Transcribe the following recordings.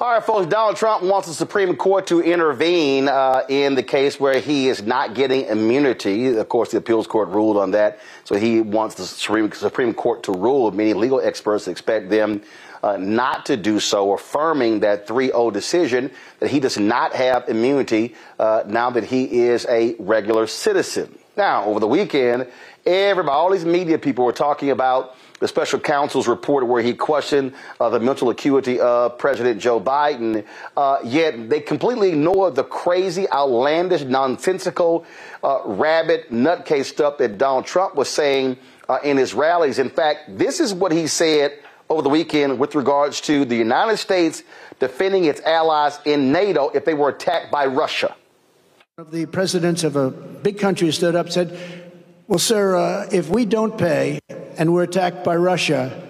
All right, folks, Donald Trump wants the Supreme Court to intervene in the case where he is not getting immunity. Of course, the appeals court ruled on that. So he wants the Supreme Court to rule. Many legal experts expect them not to do so, affirming that 3-0 decision that he does not have immunity now that he is a regular citizen. Now, over the weekend, all these media people were talking about the special counsel's report where he questioned the mental acuity of President Joe Biden, yet they completely ignored the crazy, outlandish, nonsensical, rabbit, nutcase stuff that Donald Trump was saying in his rallies. In fact, this is what he said over the weekend with regards to the United States defending its allies in NATO if they were attacked by Russia. The presidents of a big country stood up and said, well, sir, if we don't pay and we're attacked by Russia,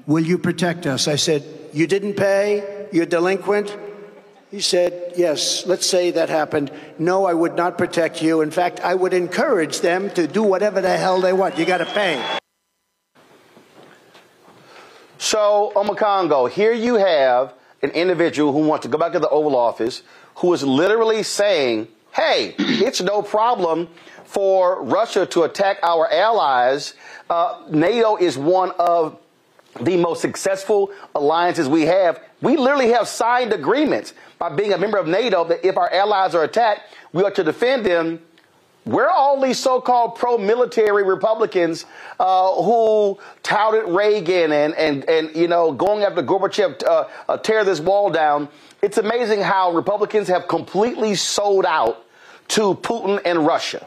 will you protect us? I said, you didn't pay? You're delinquent? He said, yes, let's say that happened. No, I would not protect you. In fact, I would encourage them to do whatever the hell they want. You got to pay. So, Omakongo, here you have an individual who wants to go back to the Oval Office who is literally saying, hey, it's no problem for Russia to attack our allies. NATO is one of the most successful alliances we have. We literally have signed agreements by being a member of NATO that if our allies are attacked, we are to defend them. Where are all these so-called pro-military Republicans who touted Reagan and you know, going after Gorbachev, tear this wall down? It's amazing how Republicans have completely sold out to Putin and Russia.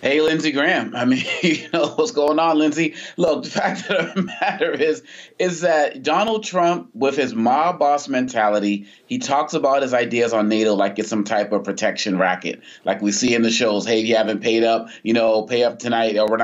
Hey, Lindsey Graham. I mean, you know what's going on, Lindsey. Look, the fact of the matter is that Donald Trump, with his mob boss mentality, he talks about his ideas on NATO like it's some type of protection racket, like we see in the shows. Hey, you haven't paid up, you know, pay up tonight, or we're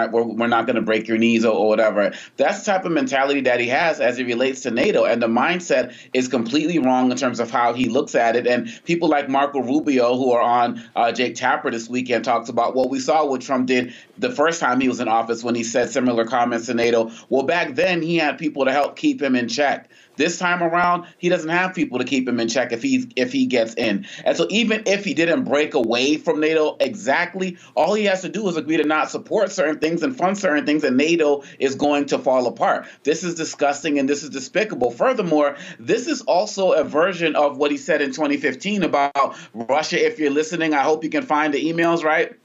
not going to break your knees or whatever. That's the type of mentality that he has as it relates to NATO, and the mindset is completely wrong in terms of how he looks at it. And people like Marco Rubio, who are on Jake Tapper this weekend, talks about what we saw what Trump did the first time he was in office when he said similar comments to NATO. Well, back then he had people to help keep him in check. This time around, he doesn't have people to keep him in check if he gets in. And so even if he didn't break away from NATO exactly, all he has to do is agree to not support certain things and fund certain things, and NATO is going to fall apart. This is disgusting and this is despicable. Furthermore, this is also a version of what he said in 2015 about Russia. If you're listening, I hope you can find the emails, right?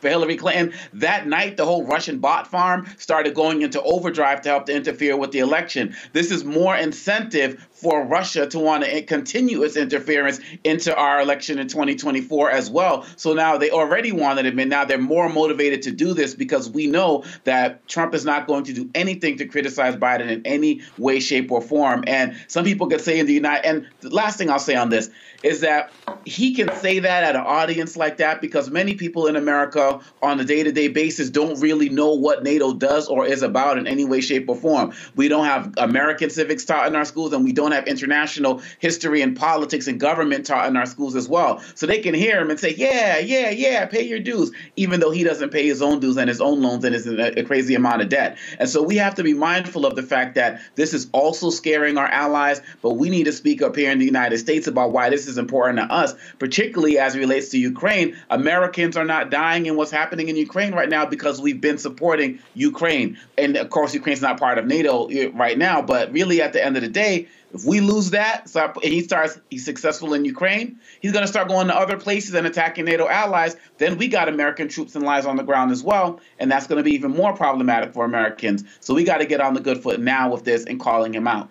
For Hillary Clinton. That night, the whole Russian bot farm started going into overdrive to help to interfere with the election. This is more incentive for Russia to want to continue its interference into our election in 2024 as well. So now they already wanted him, and now they're more motivated to do this because we know that Trump is not going to do anything to criticize Biden in any way, shape, or form. And some people could say in the and the last thing I'll say on this is that he can say that at an audience like that because many people in America on a day-to-day basis don't really know what NATO does or is about in any way, shape, or form. We don't have American civics taught in our schools, and we don't have international history and politics and government taught in our schools as well. So they can hear him and say, yeah, pay your dues, even though he doesn't pay his own dues and his own loans and is in a crazy amount of debt. And so we have to be mindful of the fact that this is also scaring our allies, but we need to speak up here in the United States about why this is important to us, particularly as it relates to Ukraine. Americans are not dying in what's happening in Ukraine right now because we've been supporting Ukraine. And of course, Ukraine's not part of NATO right now, but really at the end of the day, if we lose that, and he's successful in Ukraine, he's going to start going to other places and attacking NATO allies. Then we got American troops and lives on the ground as well, and that's going to be even more problematic for Americans. So we got to get on the good foot now with this and calling him out.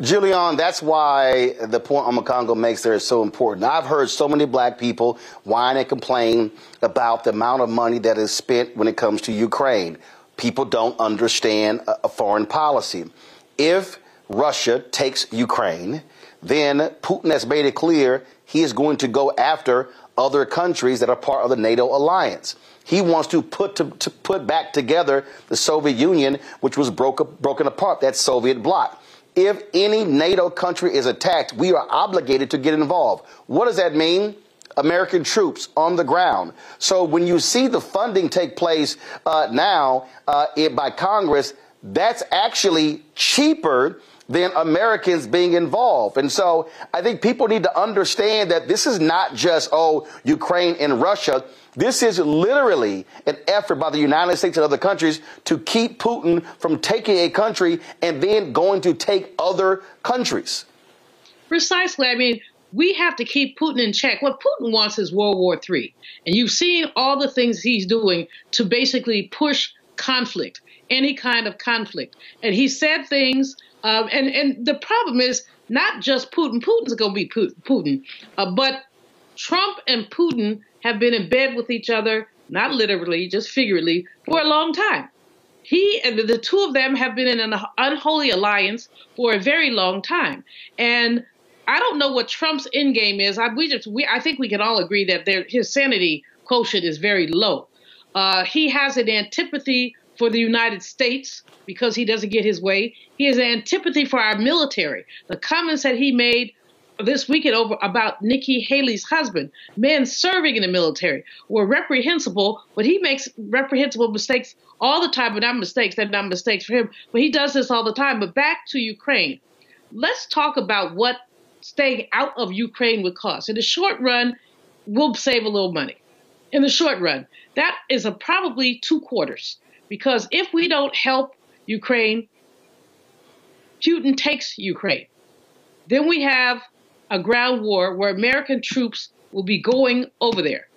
Julian, that's why the point Omakongo makes there is so important. I've heard so many black people whine and complain about the amount of money that is spent when it comes to Ukraine. People don't understand a foreign policy. If Russia takes Ukraine, then Putin has made it clear he is going to go after other countries that are part of the NATO alliance. He wants to put back together the Soviet Union, which was broken apart, that Soviet bloc. If any NATO country is attacked, we are obligated to get involved. What does that mean? American troops on the ground. So when you see the funding take place now by Congress, that's actually cheaper than Americans being involved. And so I think people need to understand that this is not just, oh, Ukraine and Russia. This is literally an effort by the United States and other countries to keep Putin from taking a country and then going to take other countries. Precisely. I mean, we have to keep Putin in check. What Putin wants is World War III. And you've seen all the things he's doing to basically push conflict, any kind of conflict. And he said things, and the problem is not just Putin. Putin's going to be Putin. But Trump and Putin have been in bed with each other, not literally, just figuratively, for a long time. He and the two of them have been in an unholy alliance for a very long time. And I don't know what Trump's end game is. I think we can all agree that his sanity quotient is very low. He has an antipathy for the United States because he doesn't get his way. He has an antipathy for our military. The comments that he made this weekend about Nikki Haley's husband, men serving in the military, were reprehensible, but he makes reprehensible mistakes all the time, but not mistakes. They're not mistakes for him, but he does this all the time. But back to Ukraine. Let's talk about what staying out of Ukraine would cost. In the short run, we'll save a little money. In the short run, that is probably 2 quarters, because if we don't help Ukraine, Putin takes Ukraine. Then we have a ground war where American troops will be going over there.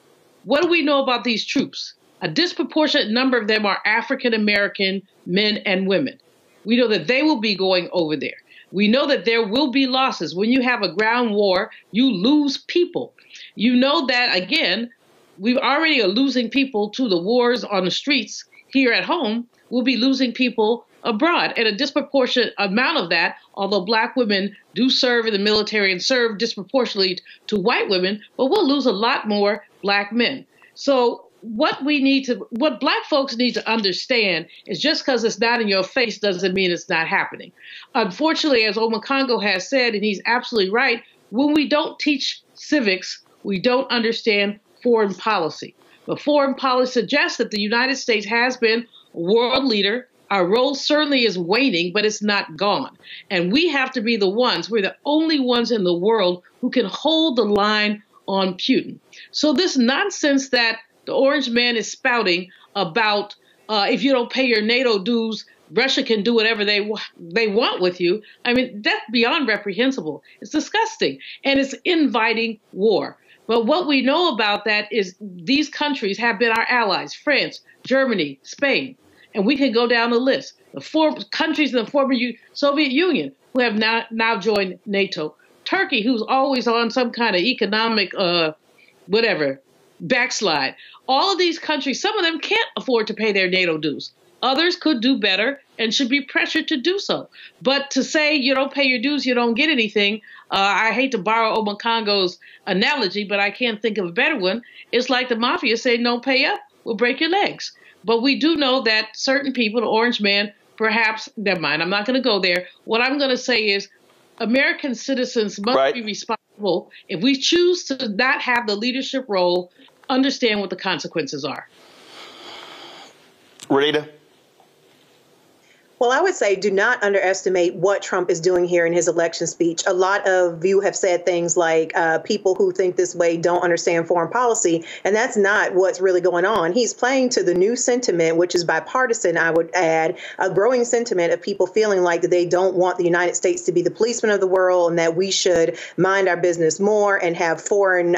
What do we know about these troops? A disproportionate number of them are African-American men and women. We know that they will be going over there. We know that there will be losses. When you have a ground war, you lose people. You know that, again, we already are losing people to the wars on the streets here at home. We'll be losing people abroad. And a disproportionate amount of that, although black women do serve in the military and serve disproportionately to white women, but we'll lose a lot more black men. So what black folks need to understand is just because it's not in your face doesn't mean it's not happening. Unfortunately, as Omakongo has said, and he's absolutely right, when we don't teach civics, we don't understand foreign policy. But foreign policy suggests that the United States has been a world leader. Our role certainly is waning, but it's not gone. And we have to be the ones, we're the only ones in the world who can hold the line on Putin. So this nonsense that the Orange Man is spouting about if you don't pay your NATO dues, Russia can do whatever they want with you. I mean, that's beyond reprehensible. It's disgusting. And it's inviting war. But what we know about that is these countries have been our allies, France, Germany, Spain. And we can go down the list. The 4 countries in the former Soviet Union who have now joined NATO. Turkey, who's always on some kind of economic, backslide. All of these countries, some of them can't afford to pay their NATO dues. Others could do better and should be pressured to do so. But to say you don't pay your dues, you don't get anything, I hate to borrow Omakongo's analogy, but I can't think of a better one. It's like the mafia saying, don't pay up, we'll break your legs. But we do know that certain people, the Orange Man, perhaps, never mind, I'm not going to go there. What I'm going to say is American citizens must be responsible. If we choose to not have the leadership role, understand what the consequences are. Rita? Well, I would say do not underestimate what Trump is doing here in his election speech. A lot of you have said things like people who think this way don't understand foreign policy, and that's not what's really going on. He's playing to the new sentiment, which is bipartisan, I would add, a growing sentiment of people feeling like that they don't want the United States to be the policeman of the world and that we should mind our business more and have foreign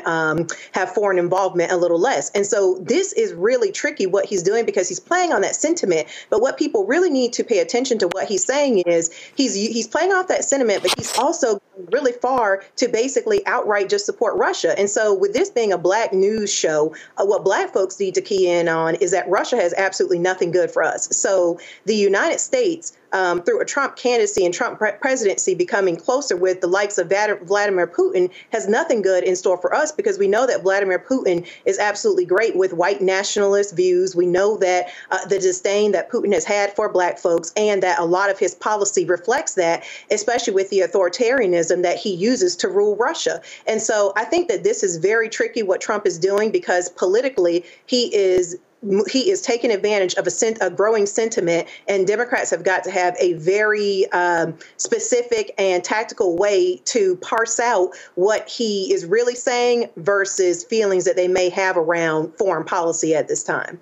involvement a little less. And so this is really tricky what he's doing because he's playing on that sentiment. But what people really need to pay attention to what he's saying is he's playing off that sentiment, but he's also really far to basically outright just support Russia. And so with this being a black news show, what black folks need to key in on is that Russia has absolutely nothing good for us. So the United States, through a Trump candidacy and Trump presidency becoming closer with the likes of Vladimir Putin, has nothing good in store for us because we know that Vladimir Putin is absolutely great with white nationalist views. We know that the disdain that Putin has had for black folks and that a lot of his policy reflects that, especially with the authoritarianism that he uses to rule Russia. And so I think that this is very tricky what Trump is doing because politically he is he is taking advantage of a growing sentiment, and Democrats have got to have a very specific and tactical way to parse out what he is really saying versus feelings that they may have around foreign policy at this time.